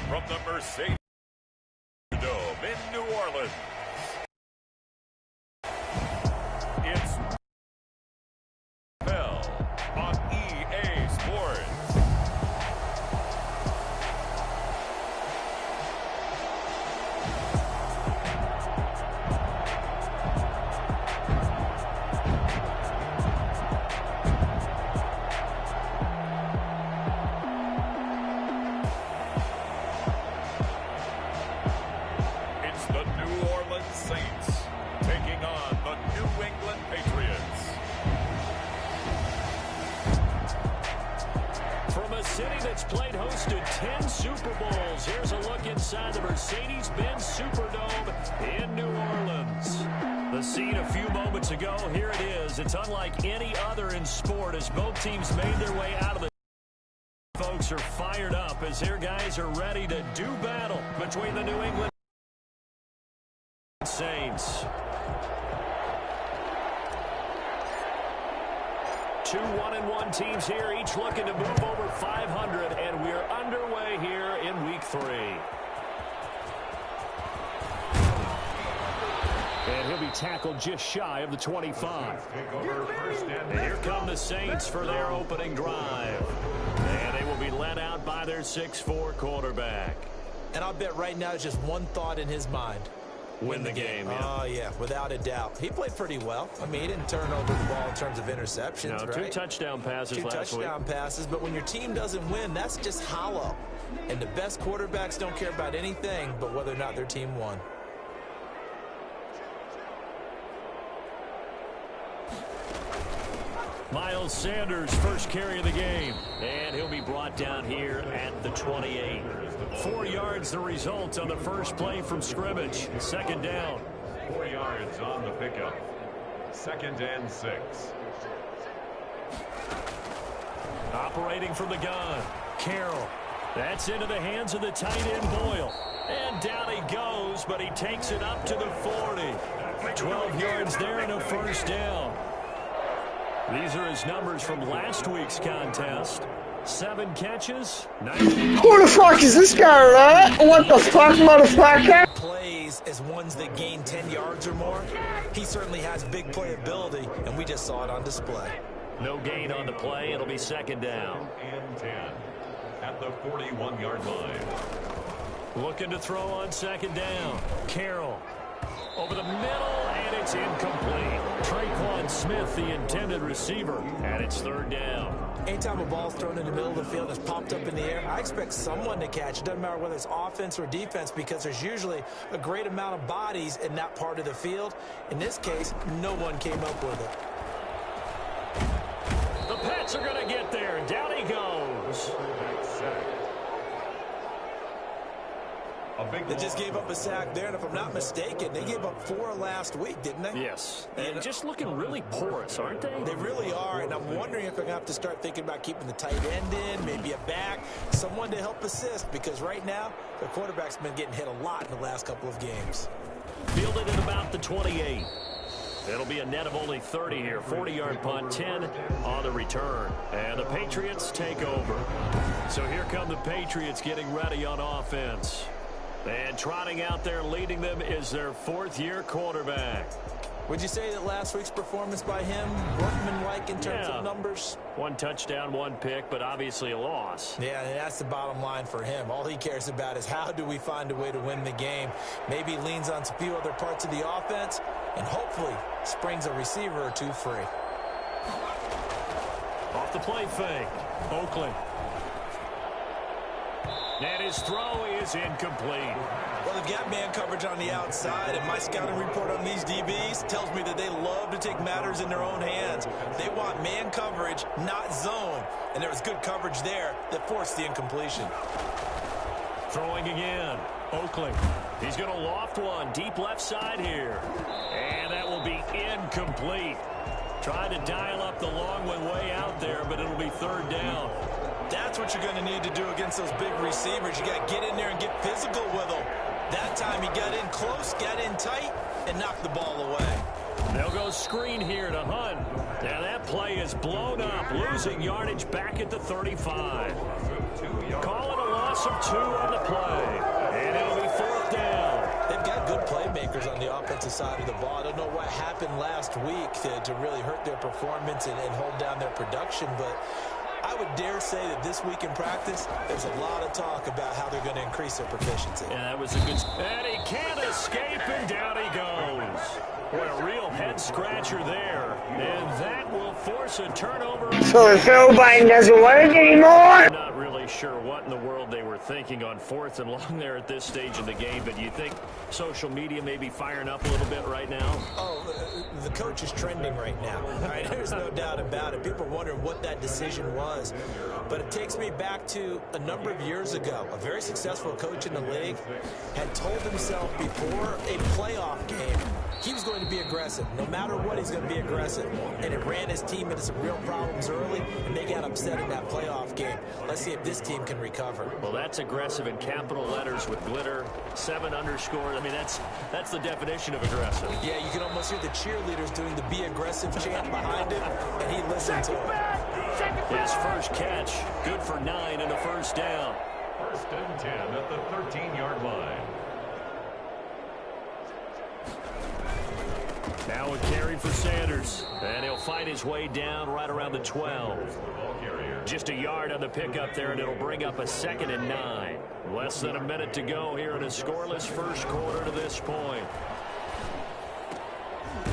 from the Mercedes Dome in New Orleans. It's Bell on EA Sports. It's the New Orleans Saints taking on the New England Patriots. From a city that's played host to 10 Super Bowls, here's a look inside the Mercedes-Benz Superdome in New Orleans. The scene a few moments ago, here it is. It's unlike any other in sport as both teams made their way out of the folks are fired up as their guys are ready to do battle between the New England Saints. Two 1-1 teams here, each looking to move over 500, and we're underway here in Week 3. And he'll be tackled just shy of the 25. And here come the Saints for their opening drive. And they will be led out by their 6'4" quarterback. And I'll bet right now it's just one thought in his mind. Win the game, yeah. Oh, yeah, without a doubt. He played pretty well. I mean, he didn't turn over the ball in terms of interceptions, right? 2 touchdown passes last week. 2 touchdown passes, but when your team doesn't win, that's just hollow. And the best quarterbacks don't care about anything but whether or not their team won. Miles Sanders, first carry of the game. And he'll be brought down here at the 28. 4 yards the result on the first play from scrimmage. Second down. 4 yards on the pickup. 2nd and 6. Operating from the gun. Carroll. That's into the hands of the tight end Boyle. And down he goes, but he takes it up to the 40. 12 yards there and a first down. These are his numbers from last week's contest. 7 catches, 19. Who the fuck is this guy, right? What the fuck, motherfucker? Plays as ones that gain 10 yards or more. He certainly has big playability, and we just saw it on display. No gain on the play. It'll be second down. 2nd and 10 at the 41-yard line. Looking to throw on second down. Carroll. Over the middle, and it's incomplete. Traquan Smith, the intended receiver, and it's third down. Anytime a ball's thrown in the middle of the field and it's popped up in the air, I expect someone to catch. It doesn't matter whether it's offense or defense because there's usually a great amount of bodies in that part of the field. In this case, no one came up with it. The Pats are going to get there, and down he goes. They just gave up a sack there, and if I'm not mistaken, they gave up 4 last week, didn't they? Yes. And just looking really porous, aren't they? They really are, and I'm wondering if they're going to have to start thinking about keeping the tight end in, maybe a back, someone to help assist, because right now, their quarterback's been getting hit a lot in the last couple of games. Fielded at about the 28. It'll be a net of only 30 here. 40-yard punt, 10 on the return. And the Patriots take over. So here come the Patriots getting ready on offense. And trotting out there leading them is their 4th-year quarterback. Would you say that last week's performance by him, workmanlike in terms of numbers? 1 touchdown, 1 pick, but obviously a loss. Yeah, and that's the bottom line for him. All he cares about is how do we find a way to win the game. Maybe he leans on a few other parts of the offense and hopefully springs a receiver or 2 free. Off the play fake. Oakland. And his throw is incomplete. Well, they've got man coverage on the outside, and my scouting report on these DBs tells me that they love to take matters in their own hands. They want man coverage, not zone. And there was good coverage there that forced the incompletion. Throwing again. Oakland. He's going to loft one deep left side here. And that will be incomplete. Trying to dial up the long one way out there, but it'll be third down. That's what you're going to need to do against those big receivers. You got to get in there and get physical with them. That time he got in close, got in tight, and knocked the ball away. They'll go screen here to Hunt. And that play is blown up, losing yardage back at the 35. Calling a loss of 2 on the play. playmakers on the offensive side of the ball. I don't know what happened last week to really hurt their performance and hold down their production, but I would dare say that this week in practice, there's a lot of talk about how they're going to increase their proficiency. Yeah, that was a good... And he can't escape, and down he goes. Boy, a real head-scratcher there. And that will force a turnover. So the throw button doesn't work anymore? I'm not really sure what in the world they were thinking on 4th and long there at this stage of the game, but you think social media may be firing up a little bit right now? Oh, the coach is trending right now. All right, there's no doubt about it. People are wondering what that decision was. But it takes me back to a number of years ago. A very successful coach in the league had told himself before a playoff game he was going to be aggressive. No matter what, he's going to be aggressive. And it ran his team into some real problems early, and they got upset in that playoff game. Let's see if this team can recover. Well, that's aggressive in capital letters with glitter, 7 underscores. I mean, that's the definition of aggressive. Yeah, you can almost hear the cheerleaders doing the be aggressive chant behind him, and he listened to it. His first catch, good for 9 and a first down. 1st and 10 at the 13-yard line. Now a carry for Sanders, and he'll fight his way down right around the 12. Just a yard on the pickup there, and it'll bring up a 2nd and 9. Less than a minute to go here in a scoreless first quarter to this point.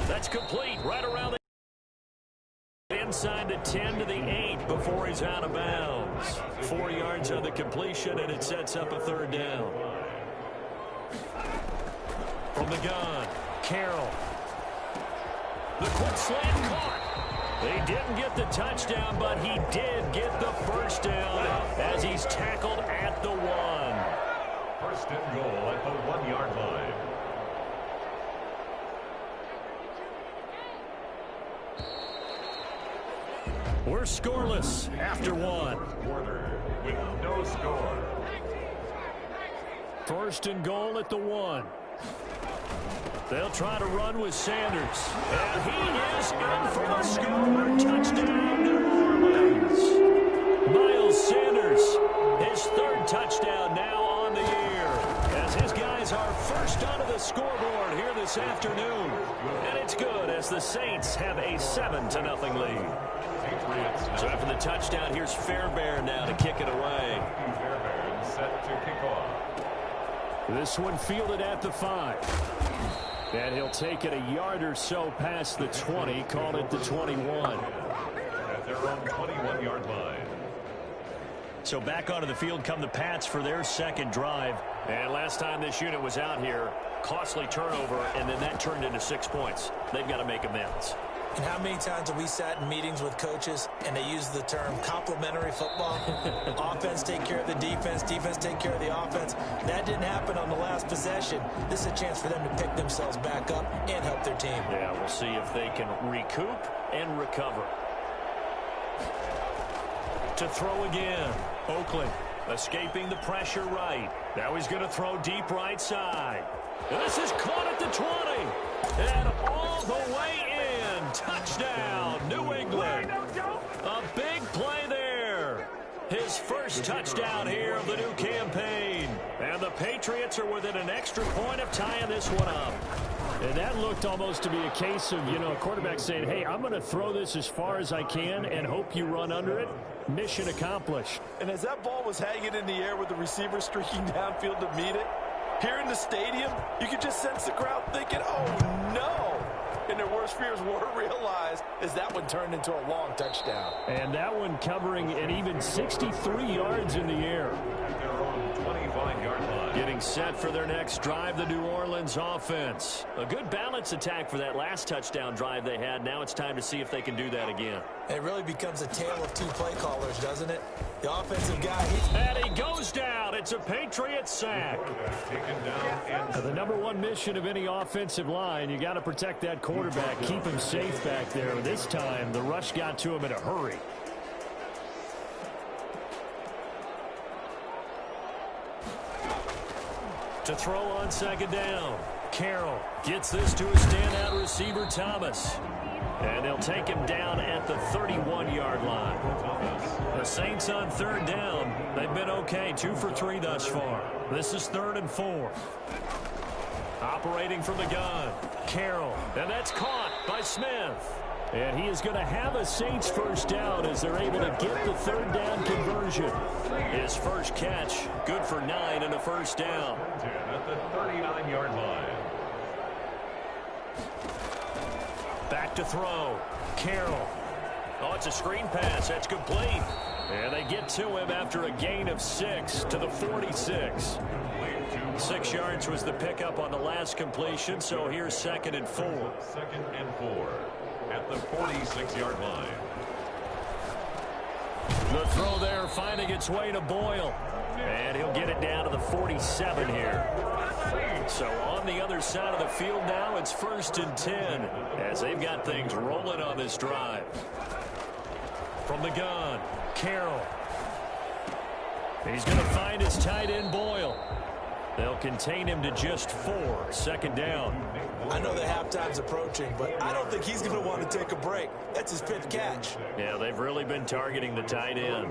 That's complete right around the inside the 10 to the 8 before he's out of bounds. 4 yards on the completion, and it sets up a 3rd down. From the gun, Carroll. The quick slant caught. They didn't get the touchdown, but he did get the first down as he's tackled at the 1. 1st and goal at the 1-yard line. We're scoreless after 1. Quarter with no score. 1st and goal at the 1. They'll try to run with Sanders. And he is in for the score. Touchdown, New Orleans. Miles Sanders, his 3rd touchdown now on the year, as his guys are first onto the scoreboard here this afternoon. And it's good as the Saints have a 7-0 lead. So after the touchdown, here's Fairbairn now to kick it away. Fairbairn set to kick off. This one fielded at the 5. And he'll take it a yard or so past the 20, call it the 21. At their own 21-yard line. So back onto the field come the Pats for their 2nd drive. And last time this unit was out here, costly turnover, and then that turned into 6 points. They've got to make amends. And how many times have we sat in meetings with coaches and they use the term complementary football? Offense take care of the defense, defense take care of the offense. That didn't happen on the last possession. This is a chance for them to pick themselves back up and help their team. Yeah, we'll see if they can recoup and recover. To throw again, Oakland escaping the pressure right. Now he's going to throw deep right side. This is caught at the 20. And all the way in. Touchdown, New England. A big play there. His first touchdown here of the new campaign. And the Patriots are within an extra point of tying this one up. And that looked almost to be a case of, a quarterback saying, hey, I'm going to throw this as far as I can and hope you run under it. Mission accomplished. And as that ball was hanging in the air with the receiver streaking downfield to meet it, here in the stadium, you could just sense the crowd thinking, oh, no. And their worst fears were realized as that one turned into a long touchdown. And that one covering an even 63 yards in the air. At their own 25-yard line. Getting set for their next drive, the New Orleans offense. A good balance attack for that last touchdown drive they had. Now it's time to see if they can do that again. It really becomes a tale of 2 play callers, doesn't it? The offensive guy. And he goes down. It's a Patriot sack. The number 1 mission of any offensive line, you got to protect that quarterback, keep him safe back there. This time, the rush got to him in a hurry. To throw on 2nd down. Carroll gets this to a standout receiver, Thomas. And they'll take him down at the 31-yard line. The Saints on 3rd down. They've been okay, 2 for 3 thus far. This is 3rd and 4. Operating from the gun, Carroll, and that's caught by Smith. And he is going to have a Saints first down as they're able to get the third down conversion. His first catch, good for 9 and a first down. At the 39-yard line. Back to throw, Carroll. Oh, it's a screen pass. That's complete. And they get to him after a gain of 6 to the 46. 6 yards was the pickup on the last completion, so here's 2nd and 4. 2nd and 4 at the 46-yard line. The throw there finding its way to Boyle. And he'll get it down to the 47 here. So on the other side of the field now, it's 1st and 10 as they've got things rolling on this drive. From the gun, Carroll. He's going to find his tight end, Boyle. They'll contain him to just 4. 2nd down. I know that halftime's approaching, but I don't think he's going to want to take a break. That's his 5th catch. Yeah, they've really been targeting the tight end.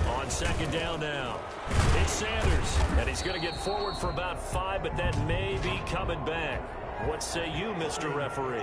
On 2nd down now. It's Sanders, and he's going to get forward for about 5, but that may be coming back. What say you, Mr. Referee?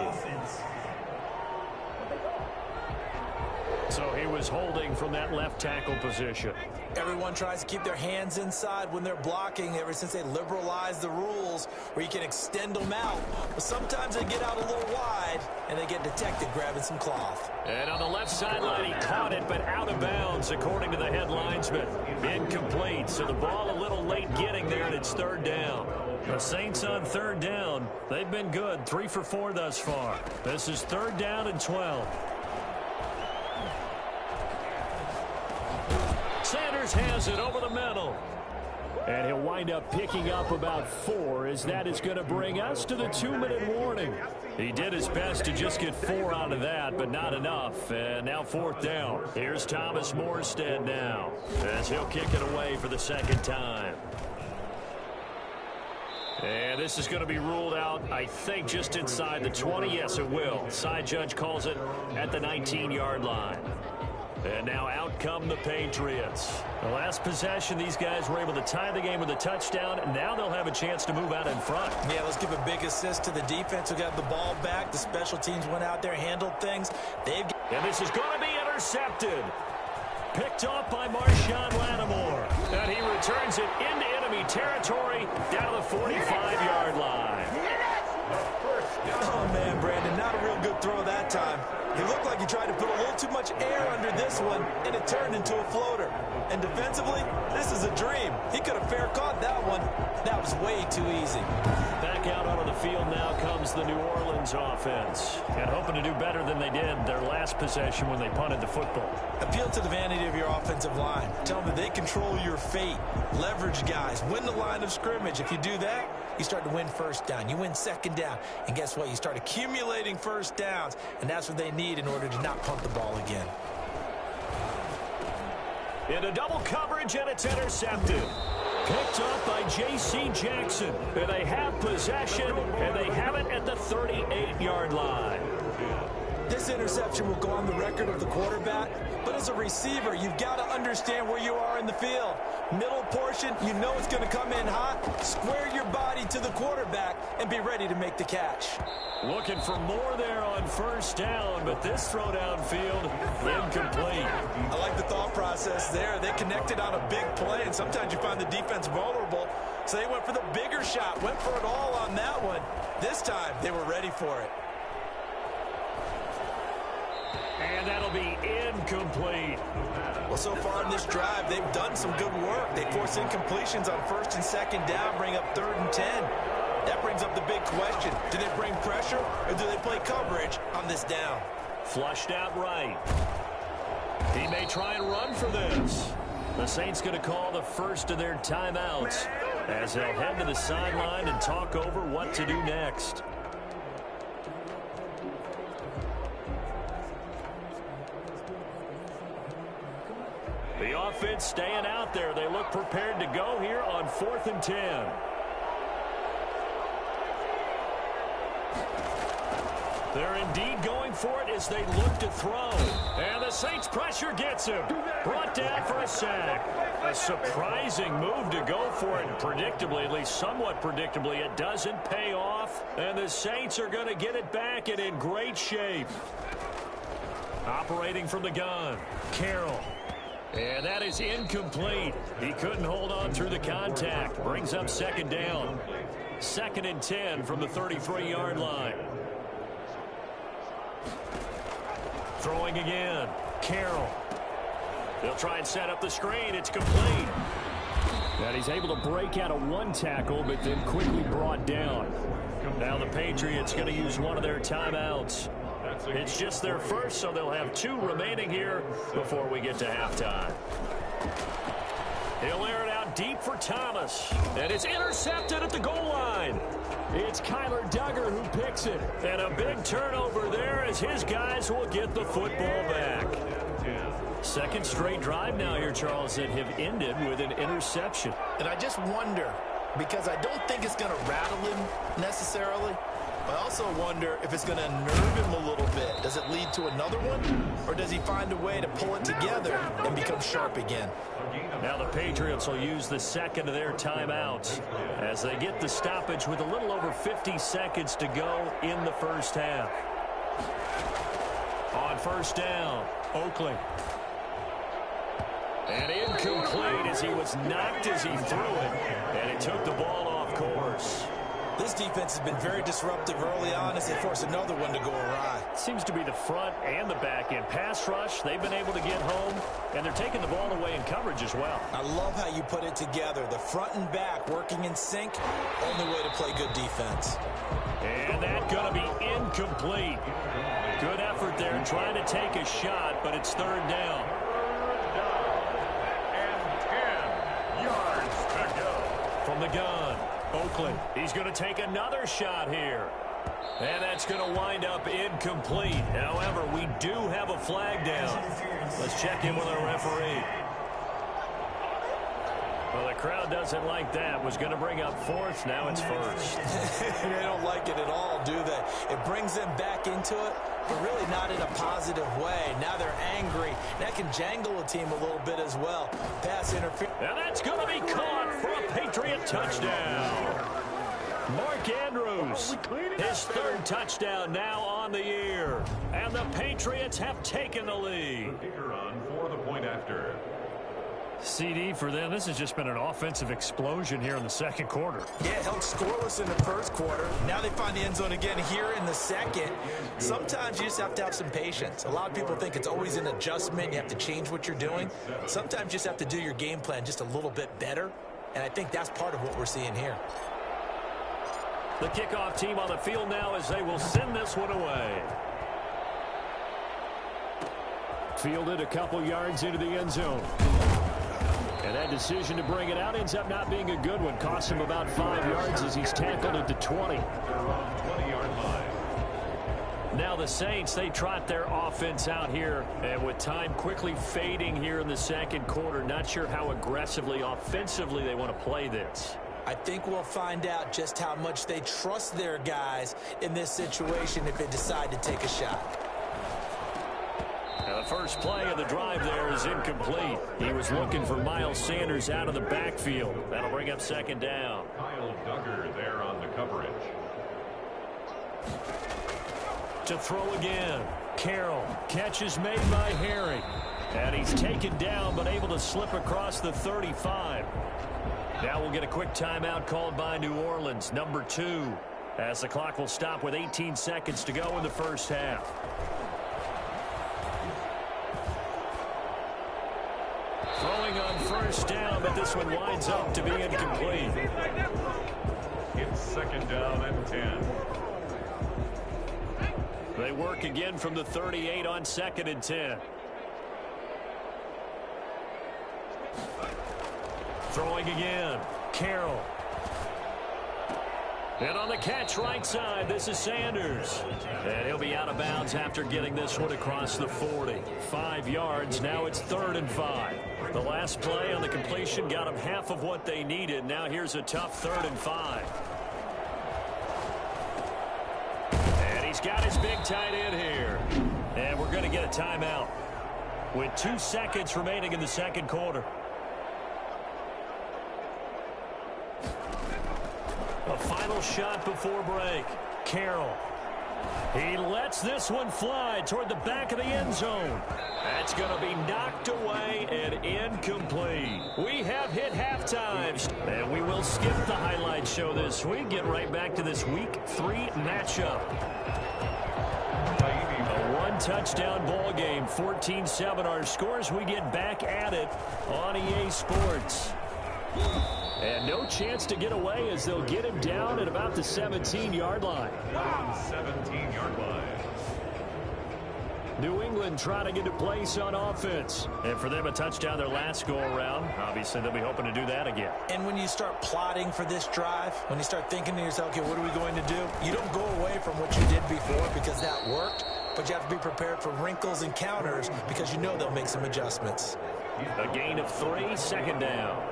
So he was holding from that left tackle position. Everyone tries to keep their hands inside when they're blocking ever since they liberalized the rules where you can extend them out. But sometimes they get out a little wide and they get detected grabbing some cloth. And on the left sideline, he caught it, but out of bounds, according to the head linesman. Incomplete, so the ball a little late getting there, and it's 3rd down. The Saints on 3rd down. They've been good, 3 for 4 thus far. This is 3rd down and 12. Sanders has it over the middle. And he'll wind up picking up about 4 as that is going to bring us to the 2-minute warning. He did his best to just get 4 out of that, but not enough. And now 4th down. Here's Thomas Morstead now as he'll kick it away for the 2nd time. And this is going to be ruled out, I think, just inside the 20. Yes, it will. Side judge calls it at the 19-yard line. And now out come the Patriots. The last possession, these guys were able to tie the game with a touchdown, and now they'll have a chance to move out in front. Yeah, let's give a big assist to the defense who got the ball back. The special teams went out there, handled things. And this is going to be intercepted. Picked off by Marshawn Lattimore. And he returns it into enemy territory down to the 45-yard line. Oh, man, Brandon, not a real good throw that time. He looked like he tried to put a little too much air under this one, and it turned into a floater. And defensively, this is a dream. He could have fair caught that one. That was way too easy. Back out onto the field now comes the New Orleans offense. And hoping to do better than they did their last possession when they punted the football. Appeal to the vanity of your offensive line. Tell them that they control your fate. Leverage guys. Win the line of scrimmage. If you do that, you start to win 1st down. You win 2nd down. And guess what? You start accumulating 1st downs. And that's what they need in order to not punt the ball again. Into double coverage, and it's intercepted. Picked up by J.C. Jackson. And they have possession, and they have it at the 38-yard line. This interception will go on the record of the quarterback, but as a receiver, you've got to understand where you are in the field. Middle portion, you know it's going to come in hot. Square your body to the quarterback and be ready to make the catch. Looking for more there on 1st down, but this throw downfield, incomplete. I like the thought process there. They connected on a big play, and sometimes you find the defense vulnerable, so they went for the bigger shot, went for it all on that one. This time, they were ready for it. And that'll be incomplete. Well, so far in this drive, they've done some good work. They force incompletions on 1st and 2nd down, bring up 3rd and 10. That brings up the big question. Do they bring pressure or do they play coverage on this down? Flushed out right. He may try and run for this. The Saints going to call the first of their timeouts as they'll head to the sideline and talk over what to do next. The offense staying out there. They look prepared to go here on 4th and 10. They're indeed going for it as they look to throw. And the Saints pressure gets him. Brought down for a sack. A surprising move to go for it. Predictably, at least somewhat predictably, it doesn't pay off. And the Saints are going to get it back and in great shape. Operating from the gun, Carroll. And that is incomplete. He couldn't hold on through the contact. Brings up second down. 2nd and 10 from the 33-yard line. Throwing again, Carroll. They'll try and set up the screen. It's complete. And he's able to break out of one tackle, but then quickly brought down. Now the Patriots going to use one of their timeouts. It's just their first, so they'll have 2 remaining here before we get to halftime. He'll air it out deep for Thomas. And it's intercepted at the goal line. It's Kyler Duggar who picks it. And a big turnover there as his guys will get the football back. Second straight drive now here, Charles, that have ended with an interception. And I just wonder, because I don't think it's going to rattle him necessarily. I also wonder if it's going to nerve him a little bit. Does it lead to another one? Or does he find a way to pull it together and become sharp again? Now the Patriots will use the second of their timeouts as they get the stoppage with a little over 50 seconds to go in the first half. On first down, Oakley. And incomplete as he was knocked as he threw it. And it took the ball off course. This defense has been very disruptive early on as they force another one to go awry. Seems to be the front and the back end. Pass rush, they've been able to get home, and they're taking the ball away in coverage as well. I love how you put it together. The front and back working in sync, only way to play good defense. And that's going to be incomplete. Good effort there trying to take a shot, but it's 3rd down. And 10 yards to go. From the gun, Oakland. He's going to take another shot here. And that's going to wind up incomplete. However, we do have a flag down. Let's check in with our referee. Well, the crowd doesn't like that. Was going to bring up 4th. Now it's 1st. They don't like it at all, do they? It brings them back into it, but really not in a positive way. Now they're angry. That can jangle a team a little bit as well. Pass interference. And that's going to be caught for a Patriot touchdown. Mark Andrews, his 3rd touchdown now on the year. And the Patriots have taken the lead. Kicker on for the point after. CD for them. This has just been an offensive explosion here in the second quarter. Yeah, held scoreless in the first quarter. Now they find the end zone again here in the second. Sometimes you just have to have some patience. A lot of people think it's always an adjustment. You have to change what you're doing. Sometimes you just have to do your game plan just a little bit better. And I think that's part of what we're seeing here. The kickoff team on the field now as they will send this one away. Fielded a couple yards into the end zone. And that decision to bring it out ends up not being a good one. Costs him about 5 yards as he's tackled at the 20. 20-yard line. Now the Saints, they trot their offense out here. And with time quickly fading here in the second quarter, not sure how aggressively, offensively they want to play this. I think we'll find out just how much they trust their guys in this situation if they decide to take a shot. Now the first play of the drive there is incomplete. He was looking for Miles Sanders out of the backfield. That'll bring up 2nd down. Kyle Duggar there on the coverage. To throw again. Carroll. Catch is made by Herring. And he's taken down but able to slip across the 35. Now we'll get a quick timeout called by New Orleans, number 2, as the clock will stop with 18 seconds to go in the first half. Throwing on first down, but this one winds up to be incomplete. It's 2nd down and 10. They work again from the 38 on 2nd and 10. Throwing again, Carroll. And on the catch right side, this is Sanders. And he'll be out of bounds after getting this one across the 40. 5 yards, now it's 3rd and 5. The last play on the completion got them half of what they needed. Now here's a tough 3rd and 5. And He's got his big tight end here. And we're going to get a timeout with 2 seconds remaining in the second quarter. A final shot before break. Carroll. He lets this one fly toward the back of the end zone. That's going to be knocked away and incomplete. We have hit halftime, and we will skip the highlight show this week. Get right back to this Week 3 matchup. A one-touchdown ball game, 14-7 our scores. We get back at it on EA Sports. And no chance to get away as they'll get him down at about the 17-yard line. 17-yard line. New England trying to get to place on offense. And for them, a touchdown their last go-around. Obviously, they'll be hoping to do that again. And when you start plotting for this drive, when you start thinking to yourself, okay, what are we going to do? You don't go away from what you did before because that worked, but you have to be prepared for wrinkles and counters because you know they'll make some adjustments. A gain of 3, second down.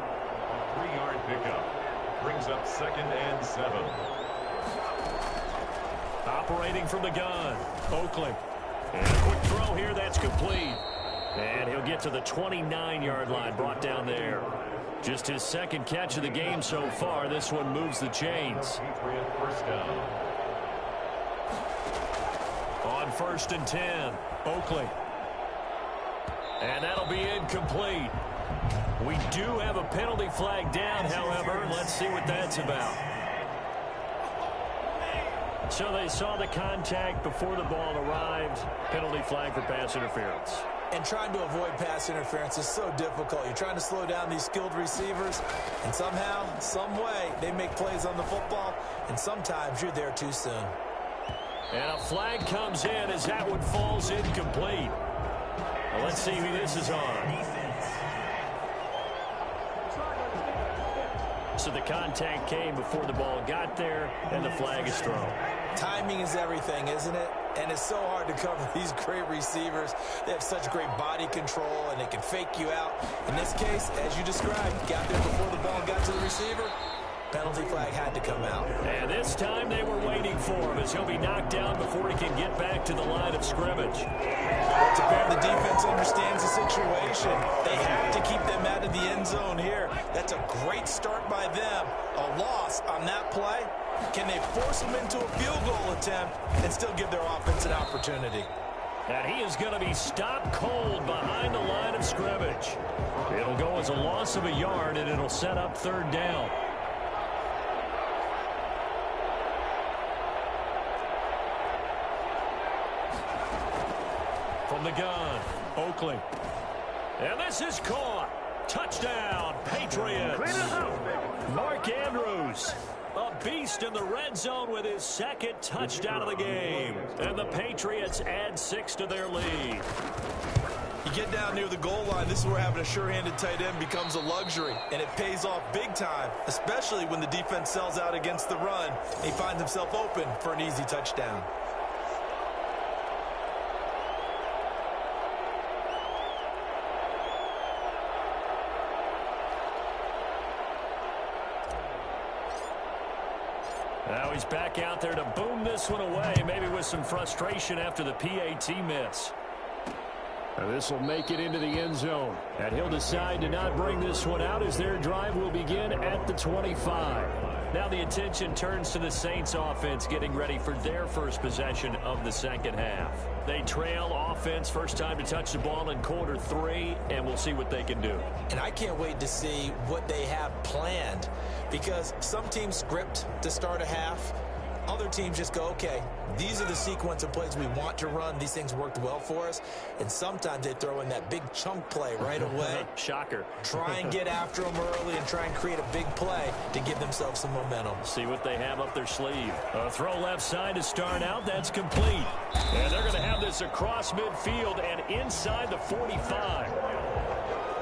3-yard pickup. Brings up 2nd and 7. Operating from the gun, Oakland. And a quick throw here, that's complete. And he'll get to the 29-yard line, brought down there. Just his second catch of the game so far. This one moves the chains. First down. On 1st and 10, Oakland. And that'll be incomplete. We do have a penalty flag down, however. Let's see what that's about. So they saw the contact before the ball arrived. Penalty flag for pass interference. And trying to avoid pass interference is so difficult. You're trying to slow down these skilled receivers, and somehow, some way, they make plays on the football, and sometimes you're there too soon. And a flag comes in as that one falls incomplete. Well, let's see who this is on. So the contact came before the ball got there, and the flag is thrown. Timing is everything, isn't it? And it's so hard to cover these great receivers. They have such great body control, and they can fake you out. In this case, as you described, got there before the ball got to the receiver. Penalty flag had to come out. And this time they were waiting for him as he'll be knocked down before he can get back to the line of scrimmage. To bear the defense understands the situation. They have to keep them out of the end zone here. That's a great start by them. A loss on that play. Can they force them into a field goal attempt and still give their offense an opportunity? And he is going to be stopped cold behind the line of scrimmage. It'll go as a loss of a yard, and it'll set up 3rd down. From the gun, Oakland. And this is caught. Touchdown, Patriots. Mark Andrews, a beast in the red zone with his 2nd touchdown of the game. And the Patriots add 6 to their lead. You get down near the goal line, this is where having a sure-handed tight end becomes a luxury, and it pays off big time, especially when the defense sells out against the run. He finds himself open for an easy touchdown. Now he's back out there to boom this one away, maybe with some frustration after the PAT miss. This will make it into the end zone, and he'll decide to not bring this one out as their drive will begin at the 25. Now the attention turns to the Saints offense getting ready for their first possession of the second half. They trail offense, first time to touch the ball in quarter 3, and we'll see what they can do. And I can't wait to see what they have planned, because some teams script to start a half. Other teams just go, okay, these are the sequence of plays we want to run. These things worked well for us. And sometimes they throw in that big chunk play right away. Shocker. Try and get after them early and try and create a big play to give themselves some momentum. See what they have up their sleeve. A throw left side to start out. That's complete. And they're going to have this across midfield and inside the 45.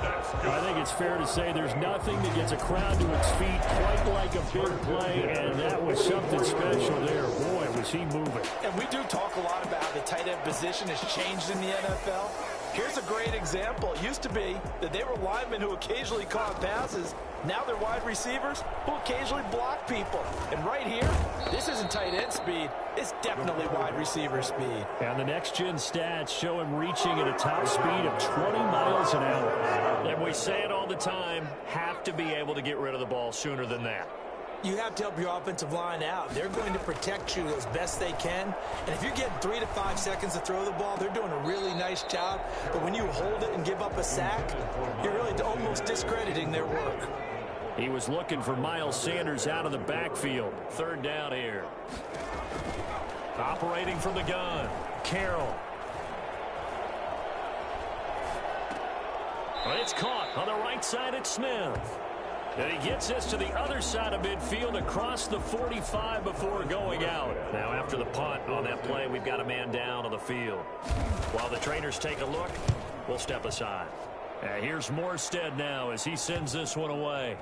I think it's fair to say there's nothing that gets a crowd to its feet quite like a big play, and that was something special there. Boy, was he moving. And we do talk a lot about how the tight end position has changed in the NFL. Here's a great example. It used to be that they were linemen who occasionally caught passes. Now they're wide receivers who occasionally block people. And right here, this isn't tight end speed. It's definitely wide receiver speed. And the next-gen stats show him reaching at a top speed of 20 miles an hour. And we say it all the time, have to be able to get rid of the ball sooner than that. You have to help your offensive line out. They're going to protect you as best they can. And if you're getting 3 to 5 seconds to throw the ball, they're doing a really nice job. But when you hold it and give up a sack, you're really almost discrediting their work. He was looking for Miles Sanders out of the backfield. Third down here. Operating from the gun, Carroll. Well, it's caught on the right side at Smith. And he gets this to the other side of midfield across the 45 before going out. Now, after the punt on that play, we've got a man down on the field. While the trainers take a look, we'll step aside. Here's Morstead now as he sends this one away.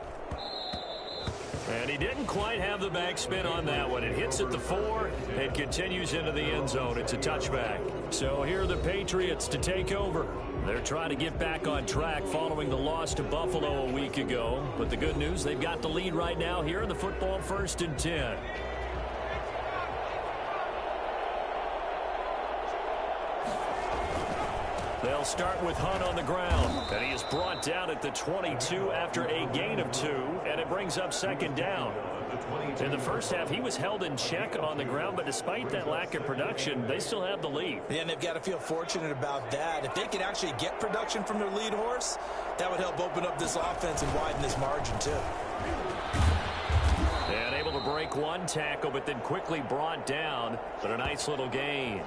And he didn't quite have the backspin on that one. It hits at the 4 and continues into the end zone. It's a touchback. So here are the Patriots to take over. They're trying to get back on track following the loss to Buffalo a week ago. But the good news, they've got the lead right now here in the football 1st and 10. They'll start with Hunt on the ground. And he is brought down at the 22 after a gain of 2. And it brings up 2nd down. In the first half, he was held in check on the ground, but despite that lack of production, they still have the lead. Yeah, and they've got to feel fortunate about that. If they could actually get production from their lead horse, that would help open up this offense and widen this margin, too. And able to break one tackle, but then quickly brought down. But a nice little gain.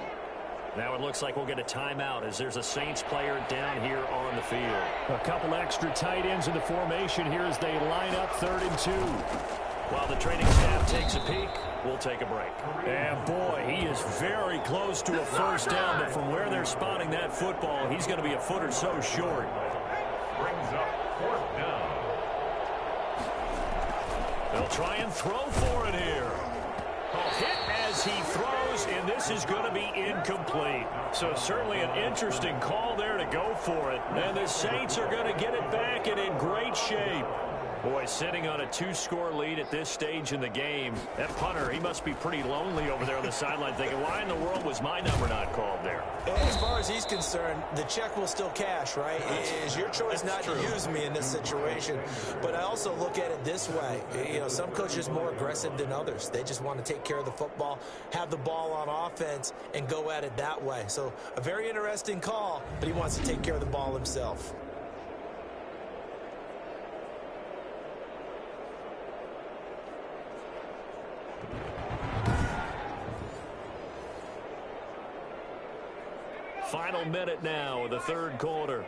Now it looks like we'll get a timeout as there's a Saints player down here on the field. A couple extra tight ends in the formation here as they line up 3rd and 2. While the training staff takes a peek, we'll take a break. And boy, he is very close to a 1st down, but from where they're spotting that football, he's going to be a foot or so short. Brings up 4th down. They'll try and throw for it here. Hit as he throws, and this is going to be incomplete. So certainly an interesting call there to go for it. And the Saints are going to get it back and in great shape. Boy, sitting on a 2-score lead at this stage in the game. That punter, he must be pretty lonely over there on the sideline thinking, why in the world was my number not called there? As far as he's concerned, the check will still cash, right? It is your choice not to use me in this situation. But I also look at it this way. You know, some coaches are more aggressive than others. They just want to take care of the football, have the ball on offense, and go at it that way. So a very interesting call, but he wants to take care of the ball himself. Final minute now of the 3rd quarter.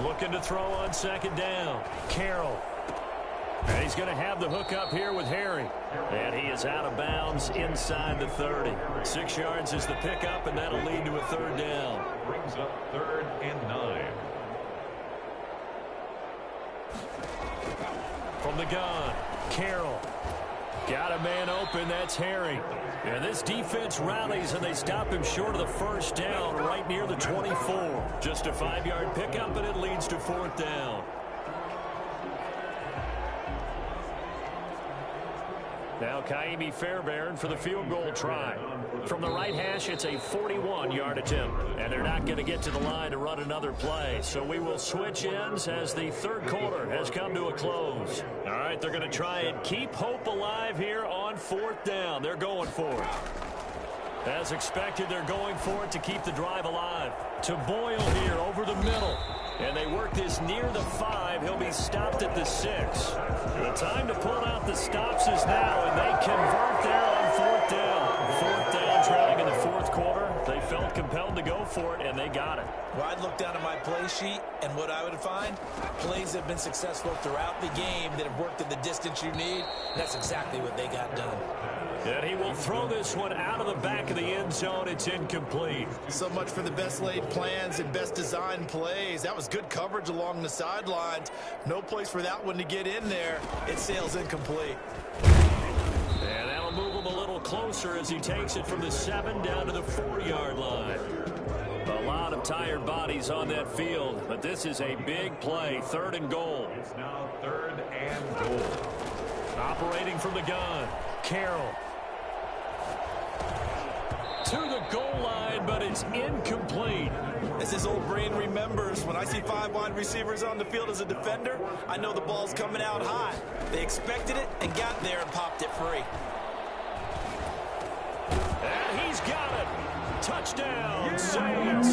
Looking to throw on 2nd down. Carroll. And he's going to have the hook up here with Harry. And he is out of bounds inside the 30. 6 yards is the pickup, and that'll lead to a 3rd down. Brings up 3rd and 9. From the gun, Carroll. Got a man open, that's Harry. And this defense rallies, and they stop him short of the 1st down right near the 24. Just a 5-yard pickup, and it leads to 4th down. Now Kaimi Fairbairn for the field goal try. From the right hash, it's a 41-yard attempt. And they're not going to get to the line to run another play. So we will switch ends as the 3rd quarter has come to a close. All right, they're going to try and keep hope alive here on 4th down. They're going for it. As expected, they're going for it to keep the drive alive. To Boyle here over the middle. And they work this near the 5. He'll be stopped at the 6. The time to pull out the stops is now, and they convert there on 4th down. 4th down, trailing in the 4th quarter. They felt compelled to go for it, and they got it. Well, I'd look down at my play sheet, and what I would find, plays have been successful throughout the game that have worked at the distance you need. That's exactly what they got done. And he will throw this one out of the back of the end zone. It's incomplete. So much for the best laid plans and best designed plays. That was good coverage along the sidelines. No place for that one to get in there. It sails incomplete. And that'll move him a little closer as he takes it from the 7 down to the 4-yard line. A lot of tired bodies on that field, but this is a big play. 3rd and goal. It's now 3rd and goal. Operating from the gun, Carroll. To the goal line, but it's incomplete. As his old brain remembers, when I see 5 wide receivers on the field as a defender, I know the ball's coming out high. They expected it and got there and popped it free. And he's got it. Touchdown, Saints.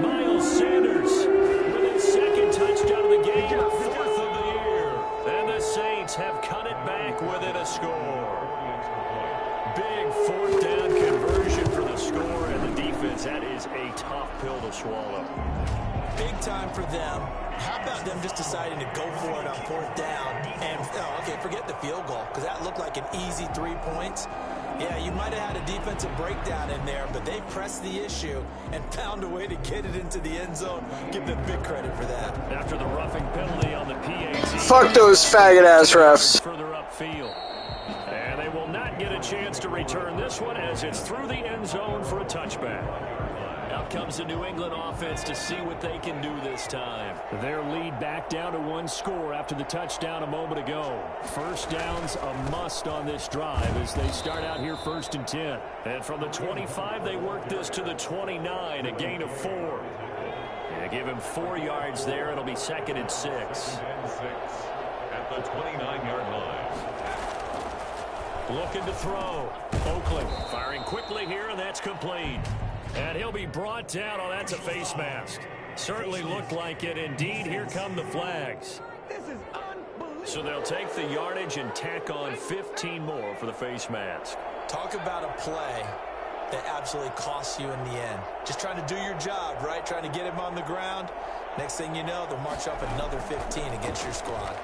Miles Sanders with his 2nd touchdown of the game, 4th of the year. And the Saints have cut it back within a score. Big 4th down conversion for the score, and the defense, that is a tough pill to swallow. Big time for them. How about them just deciding to go for it on 4th down? And, okay, forget the field goal, because that looked like an easy 3 points. Yeah, you might have had a defensive breakdown in there, but they pressed the issue and found a way to get it into the end zone. Give them big credit for that. After the roughing penalty on the PAT. Fuck those faggot-ass refs. Further upfield. And they will not get a chance to return this one as it's through the end zone for a touchback. Out comes the New England offense to see what they can do this time. Their lead back down to 1 score after the touchdown a moment ago. 1st down's a must on this drive as they start out here 1st and 10. And from the 25, they work this to the 29, a gain of 4. Yeah, give him 4 yards there. It'll be 2nd and 6. At the 29-yard line. Looking to throw. Oakland firing quickly here, and that's complete. And he'll be brought down. Oh, that's a face mask. Certainly looked like it. Indeed, here come the flags. This is unbelievable. So they'll take the yardage and tack on 15 more for the face mask. Talk about a play that absolutely costs you in the end. Just trying to do your job, right? Trying to get him on the ground. Next thing you know, they'll march up another 15 against your squad.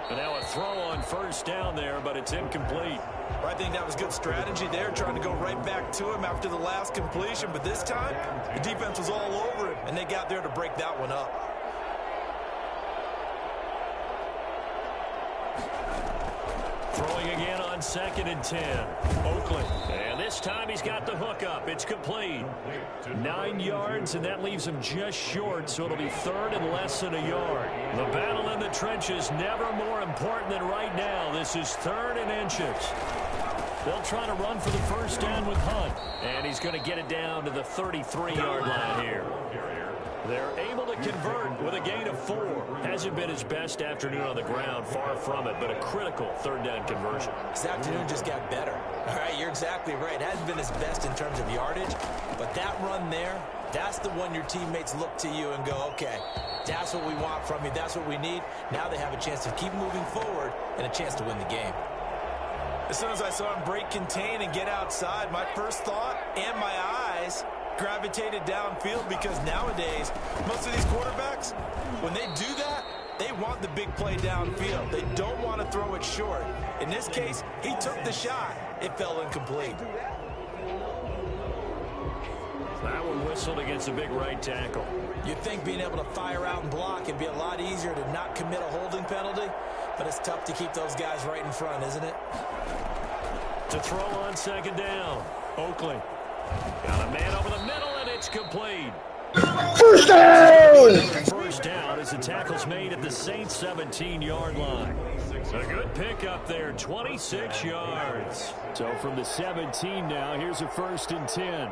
And now a throw on 1st down there, but it's incomplete. Well, I think that was good strategy there, trying to go right back to him after the last completion. But this time, the defense was all over it, and they got there to break that one up. Throwing again on 2nd and 10. Oakland. And this time he's got the hook up. It's complete. 9 yards, and that leaves him just short, so it'll be 3rd and less than a yard. The battle in the trenches never more important than right now. This is 3rd and inches. They'll try to run for the 1st down with Hunt. And he's going to get it down to the 33-yard line here. They're able to convert with a gain of 4. Hasn't been his best afternoon on the ground, far from it, but a critical 3rd down conversion. This afternoon just got better. All right, you're exactly right. It hasn't been his best in terms of yardage, but that run there, that's the one your teammates look to you and go, okay, that's what we want from you. That's what we need. Now they have a chance to keep moving forward and a chance to win the game. As soon as I saw him break contain and get outside, my first thought and my eyes gravitated downfield, because nowadays, most of these quarterbacks, when they do that, they want the big play downfield. They don't want to throw it short. In this case, he took the shot. It fell incomplete. That one whistled against a big right tackle. You'd think being able to fire out and block would be a lot easier to not commit a holding penalty, but it's tough to keep those guys right in front, isn't it? To throw on 2nd down. Oakland. Got a man over the middle, and it's complete. 1st down! 1st down as the tackle's made at the Saints 17-yard line. A good pickup there, 26 yards. So from the 17 now, here's a 1st and 10.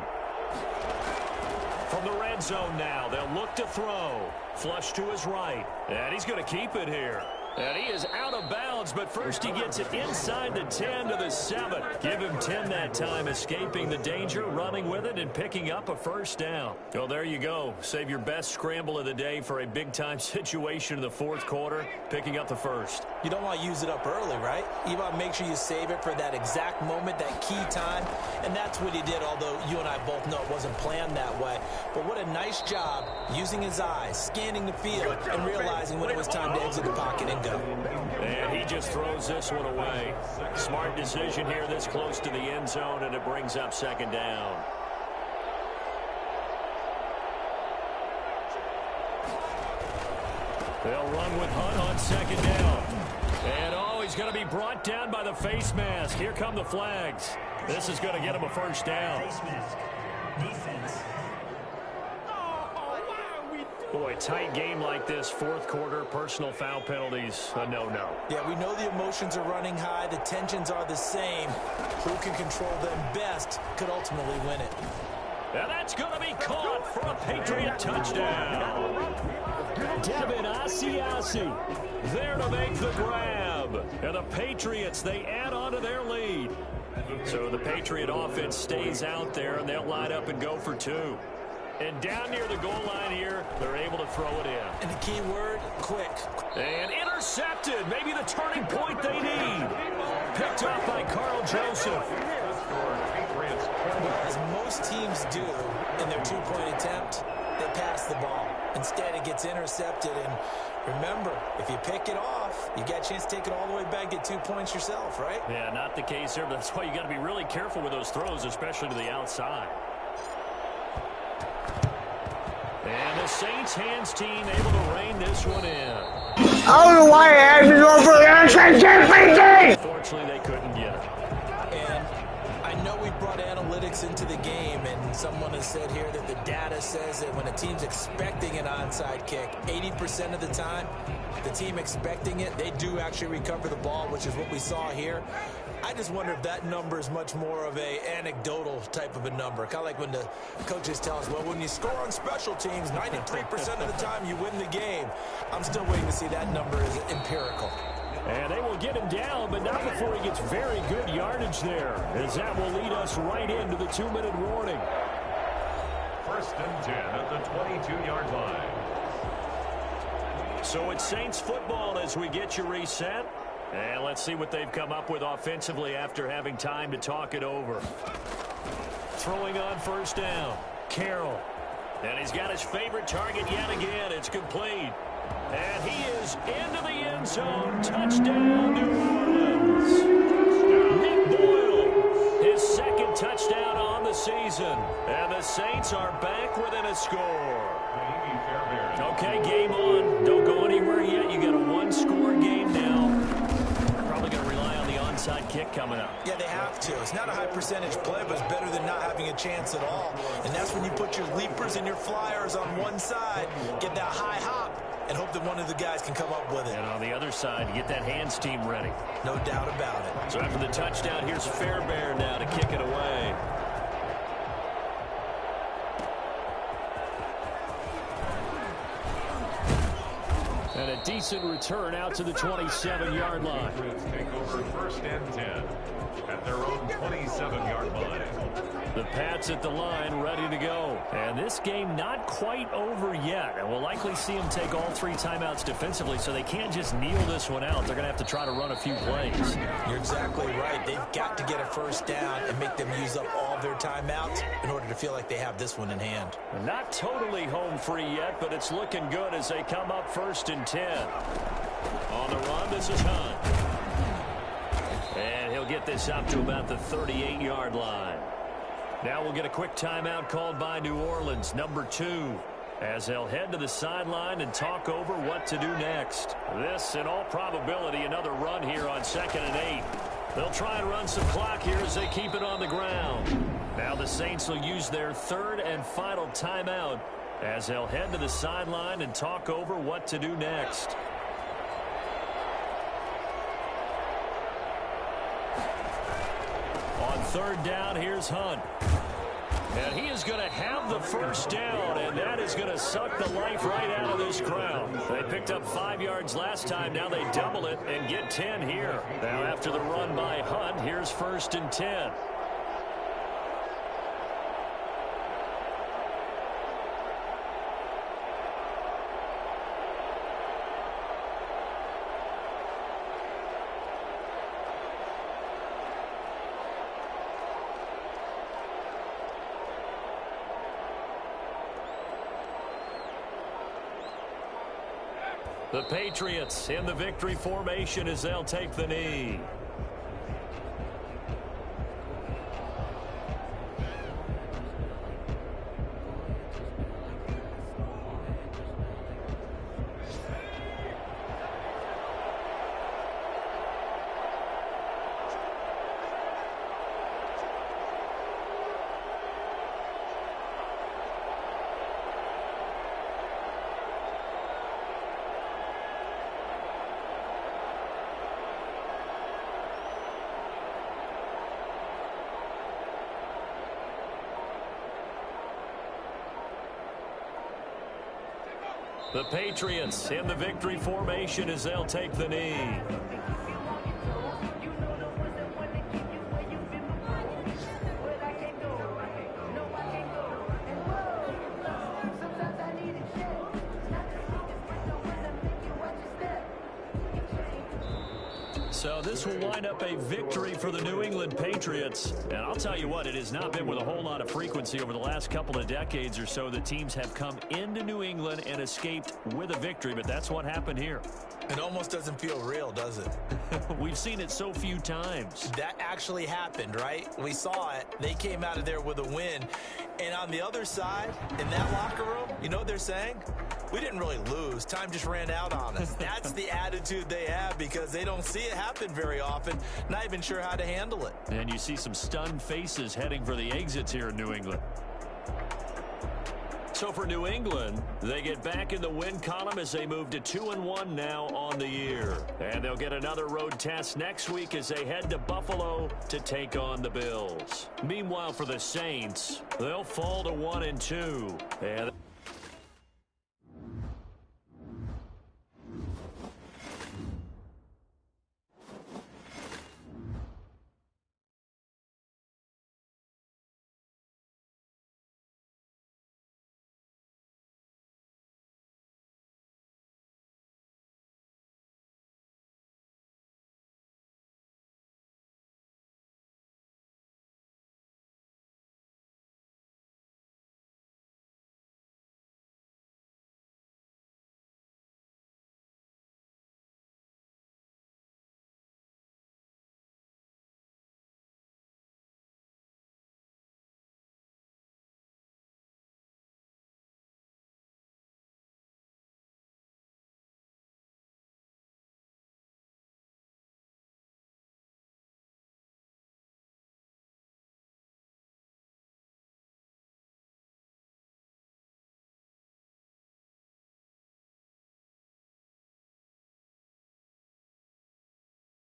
From the red zone now, they'll look to throw. Flush to his right, and he's going to keep it here. And he is out of bounds, but first he gets it inside the 10 to the 7. Give him 10 that time, escaping the danger, running with it, and picking up a 1st down. Well, there you go. Save your best scramble of the day for a big-time situation in the 4th quarter, picking up the 1st. You don't want to use it up early, right? You want to make sure you save it for that exact moment, that key time, and that's what he did, although you and I both know it wasn't planned that way. But what a nice job using his eyes, scanning the field, and realizing when it was time to exit the pocket and go. And he just throws this one away. Smart decision here this close to the end zone, and it brings up 2nd down. They'll run with Hunt on 2nd down. And oh, he's he's going to be brought down by the face mask. Here come the flags. This is going to get him a first down. Face mask. Defense. Boy, tight game like this, fourth quarter, personal foul penalties, a no-no. Yeah, we know the emotions are running high. The tensions are the same. Who can control them best could ultimately win it. And that's going to be caught for a Patriot touchdown. Devin Asiasi there to make the grab. And the Patriots, they add on to their lead. So the Patriot offense stays out there, and they'll line up and go for two. And down near the goal line here, they're able to throw it in. And the key word, quick. And intercepted. Maybe the turning point they need. Picked off by Carl Joseph. As most teams do in their two-point attempt, they pass the ball. Instead, it gets intercepted. And remember, if you pick it off, you got a chance to take it all the way back, get 2 points yourself, right? Yeah, not the case here, but that's why you got to be really careful with those throws, especially to the outside. And the Saints hands team able to rein this one in. I don't know why I had to go for the answer. Unfortunately, they couldn't get it. And I know we brought analytics into the game, and someone has said here that the data says that when a team's expecting an onside kick, 80% of the time, the team expecting it, they do actually recover the ball, which is what we saw here. I just wonder if that number is much more of a anecdotal type of a number. Kind of like when the coaches tell us, well, when you score on special teams, 93% of the time you win the game. I'm still waiting to see that number is empirical. And they will get him down, but not before he gets very good yardage there, as that will lead us right into the 2-minute warning. 1st and 10 at the 22-yard line. So it's Saints football as we get you reset. And let's see what they've come up with offensively after having time to talk it over. Throwing on 1st down, Carroll. And he's got his favorite target yet again. It's complete. And he is into the end zone. Touchdown, New Orleans. Nick Boyle, his 2nd touchdown on the season. And the Saints are back within a score. Okay, game on. Don't go anywhere yet. You got a 1-score game now. Probably going to rely on the onside kick coming up. Yeah, they have to. It's not a high percentage play, but it's better than not having a chance at all. And that's when you put your leapers and your flyers on one side, get that high hop, and hope that one of the guys can come up with it. And on the other side, you get that hands team ready. No doubt about it. So after the touchdown, here's Fairbairn now to kick it away. And a decent return out to the 27-yard line. Take over 1st and 10 at their own 27-yard line. The Pats at the line ready to go. And this game not quite over yet. And we'll likely see them take all 3 timeouts defensively, so they can't just kneel this one out. They're going to have to try to run a few plays. You're exactly right. They've got to get a 1st down and make them use up all their timeouts in order to feel like they have this one in hand. Not totally home free yet, but it's looking good as they come up 1st and 10. On the run, this is Hunt. And he'll get this up to about the 38-yard line. Now we'll get a quick timeout called by New Orleans, number 2, as they'll head to the sideline and talk over what to do next. This, in all probability, another run here on 2nd and 8. They'll try and run some clock here as they keep it on the ground. Now the Saints will use their 3rd and final timeout as they'll head to the sideline and talk over what to do next. On 3rd down, here's Hunt. And he is going to have the 1st down, and that is going to suck the life right out of this crowd. They picked up 5 yards last time. Now they double it and get 10 here. Now after the run by Hunt, here's 1st and 10. The Patriots in the victory formation as they'll take the knee. The Patriots in the victory formation as they'll take the knee. So this will wind up a victory for the New England Patriots. And I'll tell you what, it has not been with a whole lot of frequency over the last couple of decades or so that teams have come into New England and escaped with a victory, but that's what happened here. It almost doesn't feel real, does it? We've seen it so few times. That actually happened, right? We saw it. They came out of there with a win. And on the other side, in that locker room, you know what they're saying? We didn't really lose. Time just ran out on us. That's the attitude they have because they don't see it happen very often. Not even sure how to handle it. And you see some stunned faces heading for the exits here in New England. So for New England, they get back in the win column as they move to 2-1 now on the year. And they'll get another road test next week as they head to Buffalo to take on the Bills. Meanwhile, for the Saints, they'll fall to 1-2. And